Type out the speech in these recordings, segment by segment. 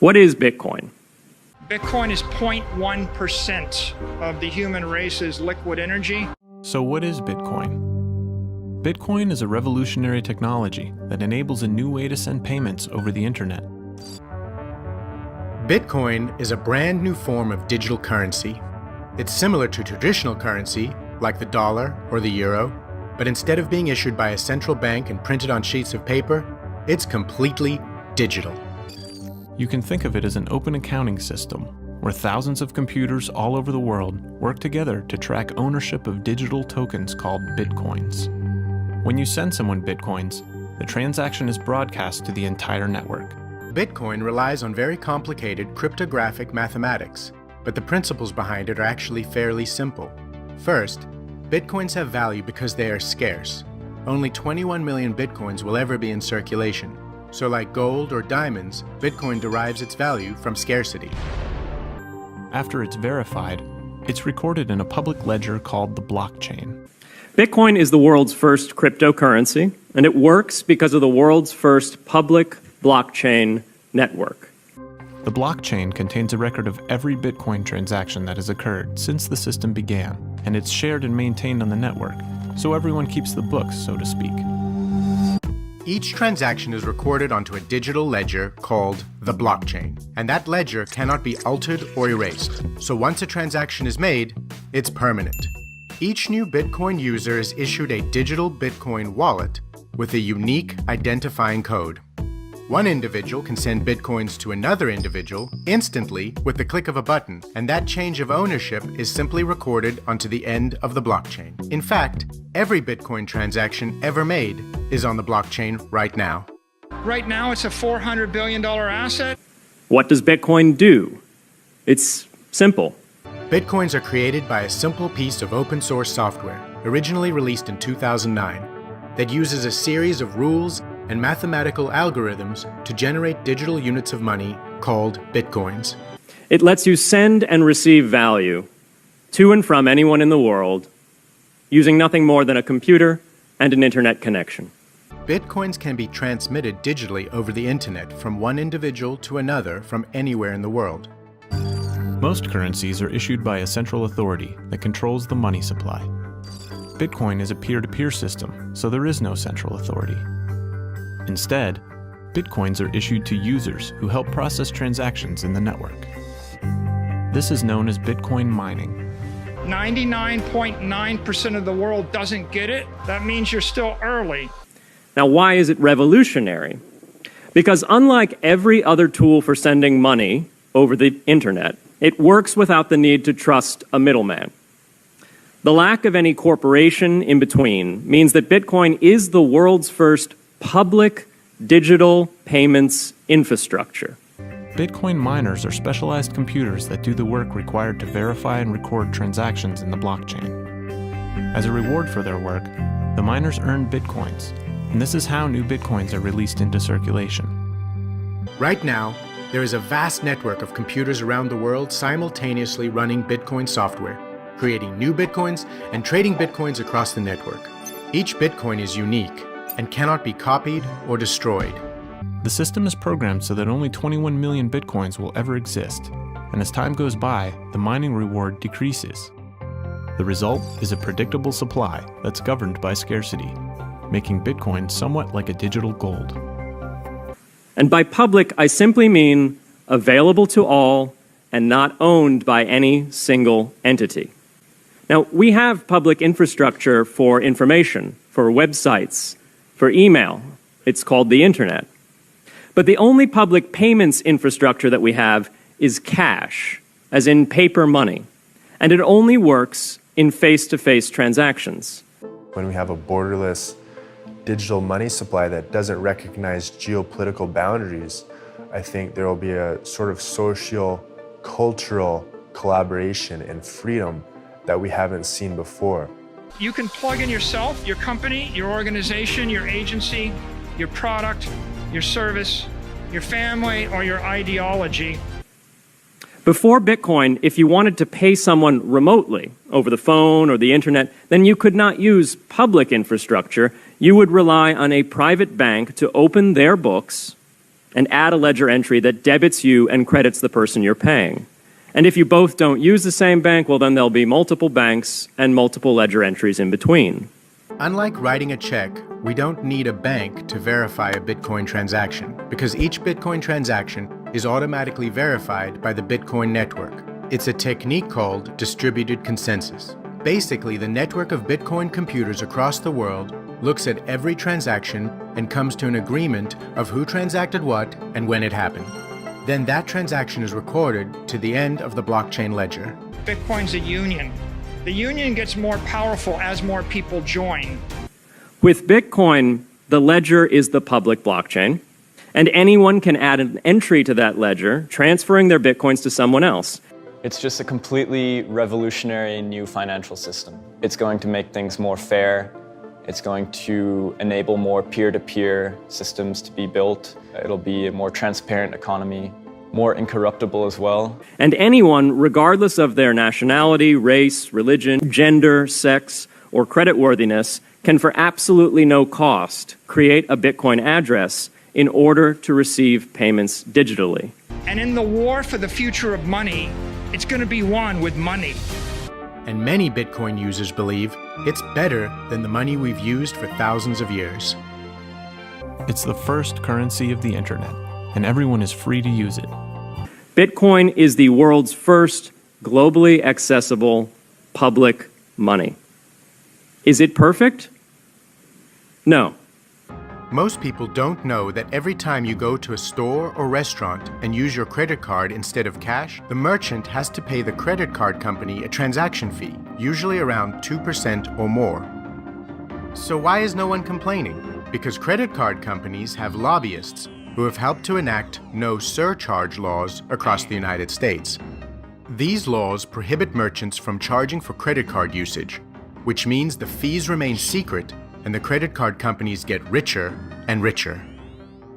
What is Bitcoin? Bitcoin is 0.1% of the human race's liquid energy. So what is Bitcoin? Bitcoin is a revolutionary technology that enables a new way to send payments over the internet. Bitcoin is a brand new form of digital currency. It's similar to traditional currency, like the dollar or the euro, but instead of being issued by a central bank and printed on sheets of paper, it's completely digital. You can think of it as an open accounting system, where thousands of computers all over the world work together to track ownership of digital tokens called bitcoins. When you send someone bitcoins, the transaction is broadcast to the entire network. Bitcoin relies on very complicated cryptographic mathematics, but the principles behind it are actually fairly simple. First, bitcoins have value because they are scarce. Only 21 million bitcoins will ever be in circulation. So like gold or diamonds, Bitcoin derives its value from scarcity. After it's verified, it's recorded in a public ledger called the blockchain. Bitcoin is the world's first cryptocurrency, and it works because of the world's first public blockchain network. The blockchain contains a record of every Bitcoin transaction that has occurred since the system began, and it's shared and maintained on the network, so everyone keeps the books, so to speak. Each transaction is recorded onto a digital ledger called the blockchain, and that ledger cannot be altered or erased. So once a transaction is made, it's permanent. Each new Bitcoin user is issued a digital Bitcoin wallet with a unique identifying code. One individual can send Bitcoins to another individual instantly with the click of a button, and that change of ownership is simply recorded onto the end of the blockchain. In fact, every Bitcoin transaction ever made is on the blockchain right now. Right now, it's a $400 billion asset. What does Bitcoin do? It's simple. Bitcoins are created by a simple piece of open source software, originally released in 2009, that uses a series of rules and mathematical algorithms to generate digital units of money called Bitcoins. It lets you send and receive value to and from anyone in the world using nothing more than a computer and an internet connection. Bitcoins can be transmitted digitally over the internet from one individual to another from anywhere in the world. Most currencies are issued by a central authority that controls the money supply. Bitcoin is a peer-to-peer system, so there is no central authority. Instead, Bitcoins are issued to users who help process transactions in the network. This is known as Bitcoin mining. 99.9% of the world doesn't get it. That means you're still early. Now, why is it revolutionary? Because unlike every other tool for sending money over the internet, it works without the need to trust a middleman. The lack of any corporation in between means that Bitcoin is the world's first public digital payments infrastructure. Bitcoin miners are specialized computers that do the work required to verify and record transactions in the blockchain. As a reward for their work, the miners earn Bitcoins, and this is how new Bitcoins are released into circulation. Right now, there is a vast network of computers around the world simultaneously running Bitcoin software, creating new Bitcoins and trading Bitcoins across the network. Each Bitcoin is unique and cannot be copied or destroyed. The system is programmed so that only 21 million Bitcoins will ever exist, and as time goes by, the mining reward decreases. The result is a predictable supply that's governed by scarcity, making Bitcoin somewhat like a digital gold. And by public, I simply mean available to all and not owned by any single entity. Now, we have public infrastructure for information, for websites, for email. It's called the internet. But the only public payments infrastructure that we have is cash, as in paper money. And it only works in face-to-face transactions. When we have a borderless digital money supply that doesn't recognize geopolitical boundaries, I think there will be a sort of social, cultural collaboration and freedom that we haven't seen before. You can plug in yourself, your company, your organization, your agency, your product, your service, your family, or your ideology. Before Bitcoin, if you wanted to pay someone remotely over the phone or the internet, then you could not use public infrastructure. You would rely on a private bank to open their books, and add a ledger entry that debits you and credits the person you're paying. And if you both don't use the same bank, well, then there'll be multiple banks and multiple ledger entries in between. Unlike writing a check, we don't need a bank to verify a Bitcoin transaction because each Bitcoin transaction is automatically verified by the Bitcoin network. It's a technique called distributed consensus. Basically, the network of Bitcoin computers across the world looks at every transaction and comes to an agreement of who transacted what and when it happened. Then that transaction is recorded to the end of the blockchain ledger. Bitcoin's a union. The union gets more powerful as more people join. With Bitcoin, the ledger is the public blockchain, and anyone can add an entry to that ledger, transferring their Bitcoins to someone else. It's just a completely revolutionary new financial system. It's going to make things more fair. It's going to enable more peer-to-peer systems to be built. It'll be a more transparent economy, more incorruptible as well. And anyone, regardless of their nationality, race, religion, gender, sex, or creditworthiness, can for absolutely no cost create a Bitcoin address in order to receive payments digitally. And in the war for the future of money, it's going to be won with money. And many Bitcoin users believe it's better than the money we've used for thousands of years. It's the first currency of the internet, and everyone is free to use it. Bitcoin is the world's first globally accessible public money. Is it perfect? No. Most people don't know that every time you go to a store or restaurant and use your credit card instead of cash, the merchant has to pay the credit card company a transaction fee, usually around 2% or more. So why is no one complaining? Because credit card companies have lobbyists who have helped to enact no surcharge laws across the United States. These laws prohibit merchants from charging for credit card usage, which means the fees remain secret and the credit card companies get richer and richer.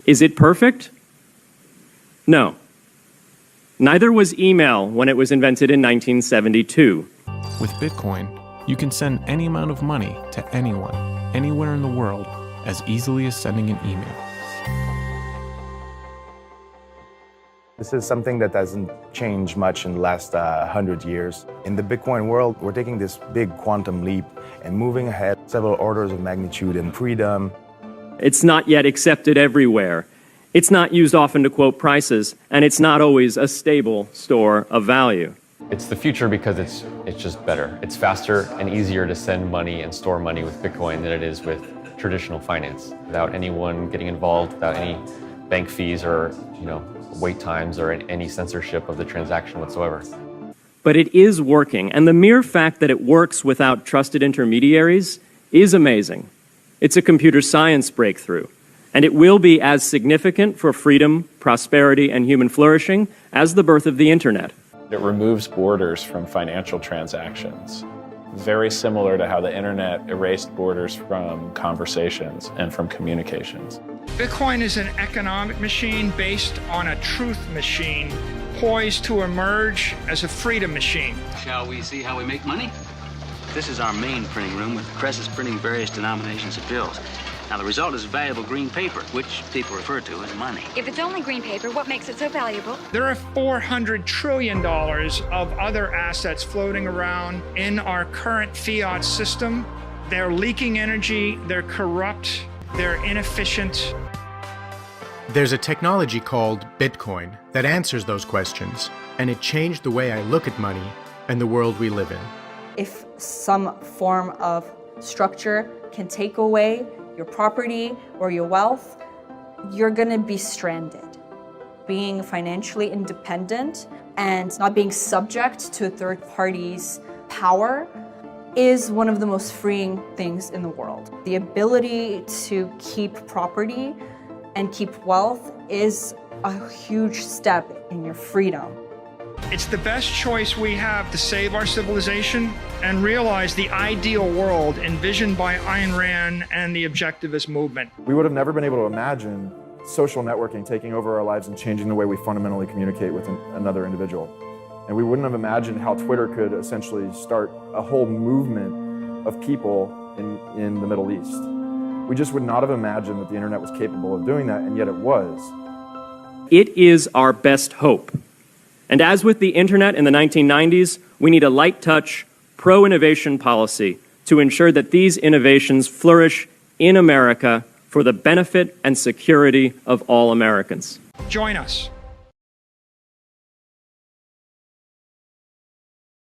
Is it perfect? No. Neither was email when it was invented in 1972. With Bitcoin, you can send any amount of money to anyone, anywhere in the world, as easily as sending an email. This is something that hasn't changed much in the last 100 years. In the Bitcoin world, we're taking this big quantum leap and moving ahead several orders of magnitude in freedom. It's not yet accepted everywhere. It's not used often to quote prices, and it's not always a stable store of value. It's the future because it's just better. It's faster and easier to send money and store money with Bitcoin than it is with traditional finance, without anyone getting involved, without any bank fees or, wait times or any censorship of the transaction whatsoever. But it is working, and the mere fact that it works without trusted intermediaries is amazing. It's a computer science breakthrough, and it will be as significant for freedom, prosperity, and human flourishing as the birth of the internet. It removes borders from financial transactions, very similar to how the internet erased borders from conversations and from communications. Bitcoin is an economic machine based on a truth machine, poised to emerge as a freedom machine. Shall we see how we make money? This is our main printing room with presses printing various denominations of bills. Now, the result is valuable green paper, which people refer to as money. If it's only green paper, what makes it so valuable? There are $400 trillion of other assets floating around in our current fiat system. They're leaking energy, they're corrupt, they're inefficient. There's a technology called Bitcoin that answers those questions, and it changed the way I look at money and the world we live in. If some form of structure can take away your property or your wealth, you're gonna be stranded. Being financially independent and not being subject to a third party's power is one of the most freeing things in the world. The ability to keep property and keep wealth is a huge step in your freedom. It's the best choice we have to save our civilization and realize the ideal world envisioned by Ayn Rand and the objectivist movement. We would have never been able to imagine social networking taking over our lives and changing the way we fundamentally communicate with another individual. And we wouldn't have imagined how Twitter could essentially start a whole movement of people in the Middle East. We just would not have imagined that the internet was capable of doing that, and yet it was. It is our best hope. And as with the internet in the 1990s, we need a light touch, pro-innovation policy to ensure that these innovations flourish in America for the benefit and security of all Americans. Join us.